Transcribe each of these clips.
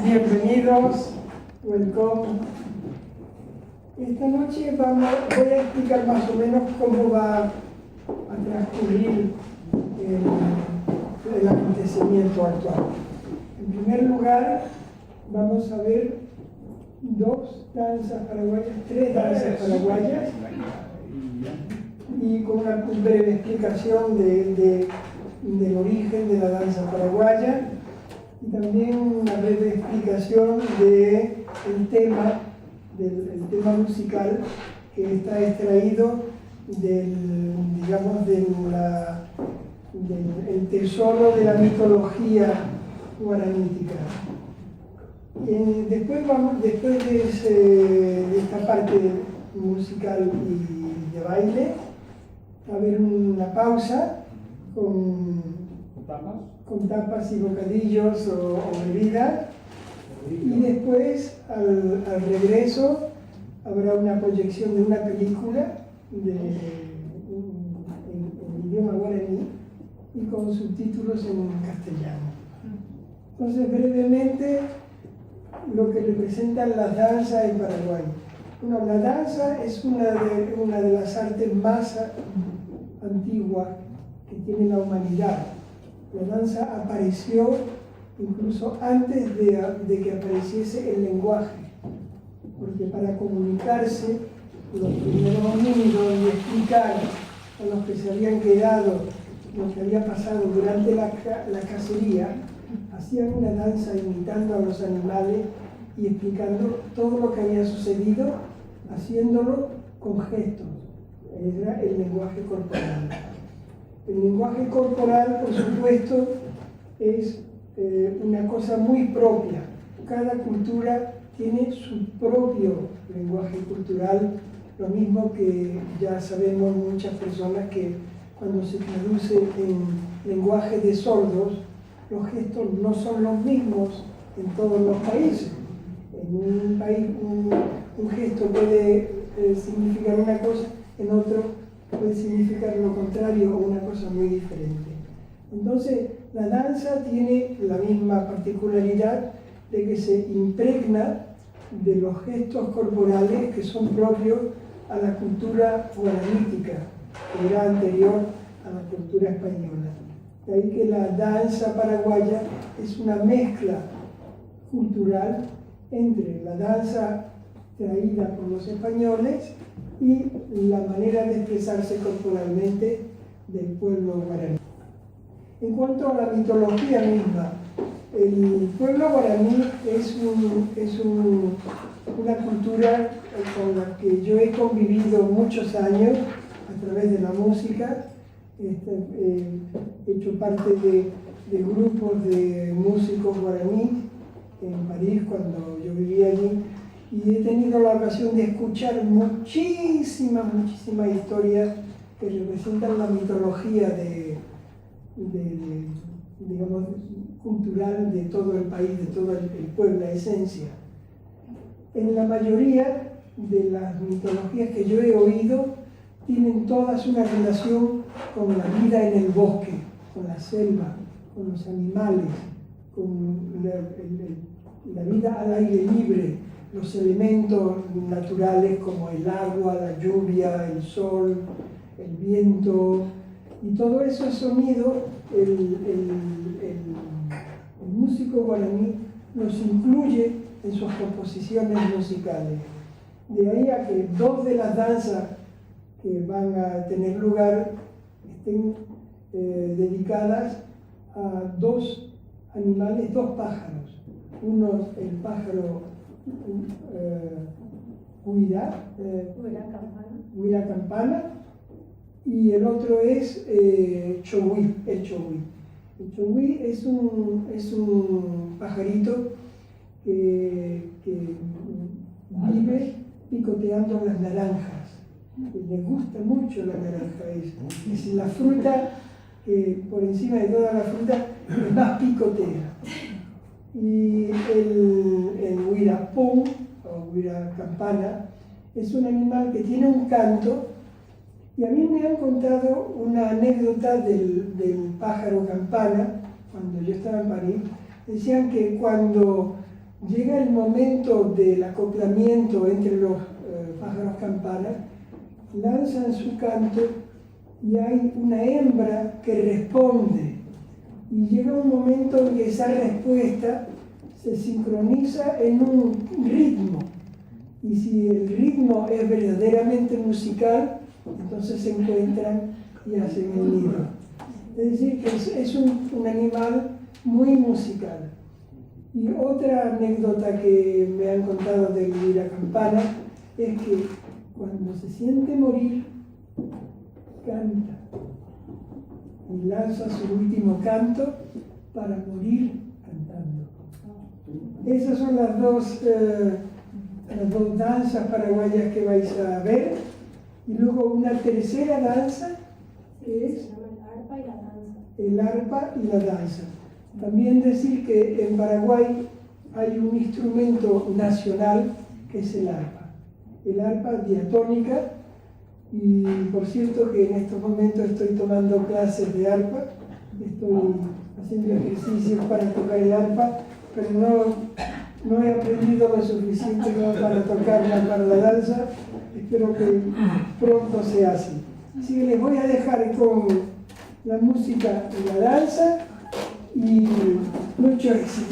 Bienvenidos, welcome. Esta noche voy a explicar más o menos cómo va a transcurrir el acontecimiento actual. En primer lugar, vamos a ver tres danzas paraguayas, y con una breve explicación del origen de la danza paraguaya, y también una breve explicación del tema musical que está extraído del tesoro de la mitología guaranítica. Después de esta parte musical y de baile, va a haber una pausa con tapas y bocadillos o bebida, y después al regreso habrá una proyección de una película en idioma guaraní y con subtítulos en castellano. Entonces, brevemente, lo que representan las danzas en Paraguay. Bueno, la danza es una de las artes más antiguas que tiene la humanidad. La danza apareció incluso antes de que apareciese el lenguaje, porque para comunicarse los primeros homínidos y explicar a los que se habían quedado lo que había pasado durante la cacería, hacían una danza imitando a los animales y explicando todo lo que había sucedido, haciéndolo con gestos. Era el lenguaje corporal. El lenguaje corporal, por supuesto, es una cosa muy propia. Cada cultura tiene su propio lenguaje cultural, lo mismo que ya sabemos muchas personas que cuando se traduce en lenguaje de sordos, los gestos no son los mismos en todos los países. En un país un gesto puede significar una cosa, en otro puede significar lo contrario o una cosa muy diferente. Entonces, la danza tiene la misma particularidad de que se impregna de los gestos corporales que son propios a la cultura guaranítica, que era anterior a la cultura española. De ahí que la danza paraguaya es una mezcla cultural entre la danza traída por los españoles y la manera de expresarse corporalmente del pueblo guaraní. En cuanto a la mitología misma, el pueblo guaraní es una cultura con la que yo he convivido muchos años a través de la música. He hecho parte de grupos de músicos guaraní en París cuando yo vivía allí, y he tenido la ocasión de escuchar muchísimas historias que representan la mitología digamos, cultural de todo el país, de todo el pueblo, la esencia. En la mayoría de las mitologías que yo he oído, tienen todas una relación con la vida en el bosque, con la selva, con los animales, con la vida al aire libre, los elementos naturales como el agua, la lluvia, el sol, el viento, y todo eso sonido, el músico guaraní los incluye en sus composiciones musicales. De ahí a que dos de las danzas que van a tener lugar estén dedicadas a dos animales, dos pájaros. Uno, el pájaro huira campana, y el otro es chohui, el chohui. El chohui es un pajarito que vive picoteando las naranjas. Le gusta mucho la naranja. Es la fruta que por encima de toda la fruta es más picotea. Y el huirapón o huira campana es un animal que tiene un canto, y a mí me han contado una anécdota del pájaro campana. Cuando yo estaba en París, decían que cuando llega el momento del acoplamiento entre los pájaros campana, lanzan su canto y hay una hembra que responde. Y llega un momento en que esa respuesta se sincroniza en un ritmo. Y si el ritmo es verdaderamente musical, entonces se encuentran y hacen el nido. Es decir, que es un animal muy musical. Y otra anécdota que me han contado de la campana es que cuando se siente morir, canta y lanza su último canto para morir cantando. Esas son las dos danzas paraguayas que vais a ver. Y luego una tercera danza que es el arpa y la danza. También decir que en Paraguay hay un instrumento nacional que es el arpa diatónica, y por cierto que en estos momentos estoy tomando clases de arpa, estoy haciendo ejercicios para tocar el arpa, pero no he aprendido lo suficiente como para tocarla para la danza. Espero que pronto sea así. Así que les voy a dejar con la música y la danza y mucho éxito.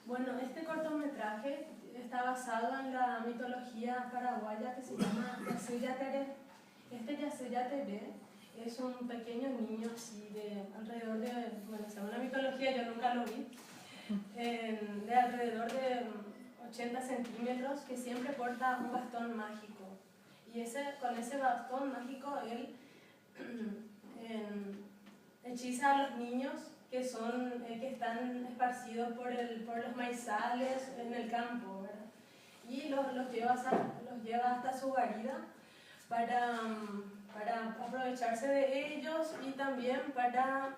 Bueno, este cortometraje está basado en la mitología paraguaya que se llama La Suya Teré. Este Yacyretá es un pequeño niño así de alrededor de, bueno, según la mitología yo nunca lo vi, de alrededor de 80 centímetros que siempre porta un bastón mágico. Y con ese bastón mágico él hechiza a los niños que están esparcidos por los maizales en el campo, ¿verdad? Y los lleva hasta su guarida para aprovecharse de ellos y también para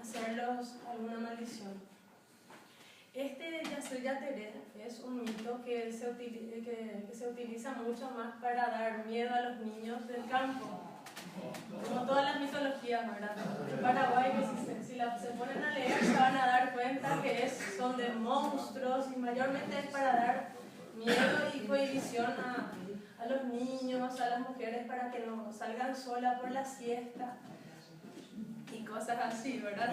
hacerlos alguna maldición. Este Yacyretá es un mito que se utiliza mucho más para dar miedo a los niños del campo, como todas las mitologías, ¿verdad? En Paraguay, que si se ponen a leer se van a dar cuenta que son de monstruos y mayormente es para dar miedo y cohibición a los niños, a las mujeres, para que no salgan solas por la siesta y cosas así, ¿verdad?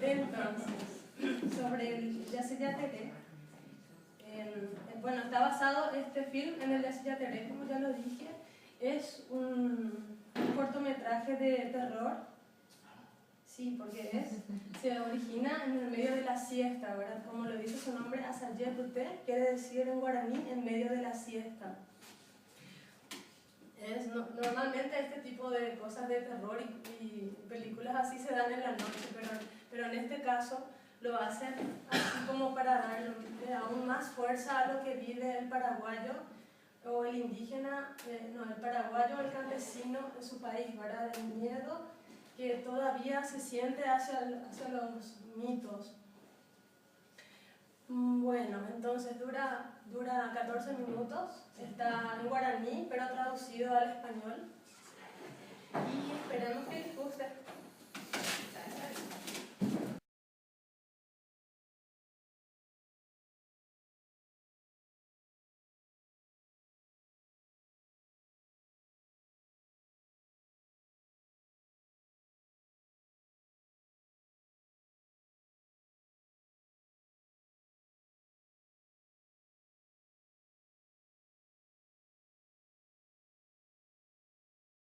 Entonces, sobre el Yacyretá, bueno, está basado este film en el Yacyretá, como ya lo dije. Es un cortometraje de terror, sí, porque se origina en el medio de la siesta, ¿verdad? Como lo dice su nombre, Asayetute, quiere decir en guaraní en medio de la siesta. Normalmente este tipo de cosas de terror y películas así se dan en la noche, pero en este caso lo hacen así como para darle aún más fuerza a lo que vive el paraguayo o el indígena, el paraguayo o el campesino en su país, ¿verdad? El miedo que todavía se siente hacia los mitos. Bueno, entonces dura 14 minutos, está en guaraní, pero traducido al español. Y esperemos que les guste.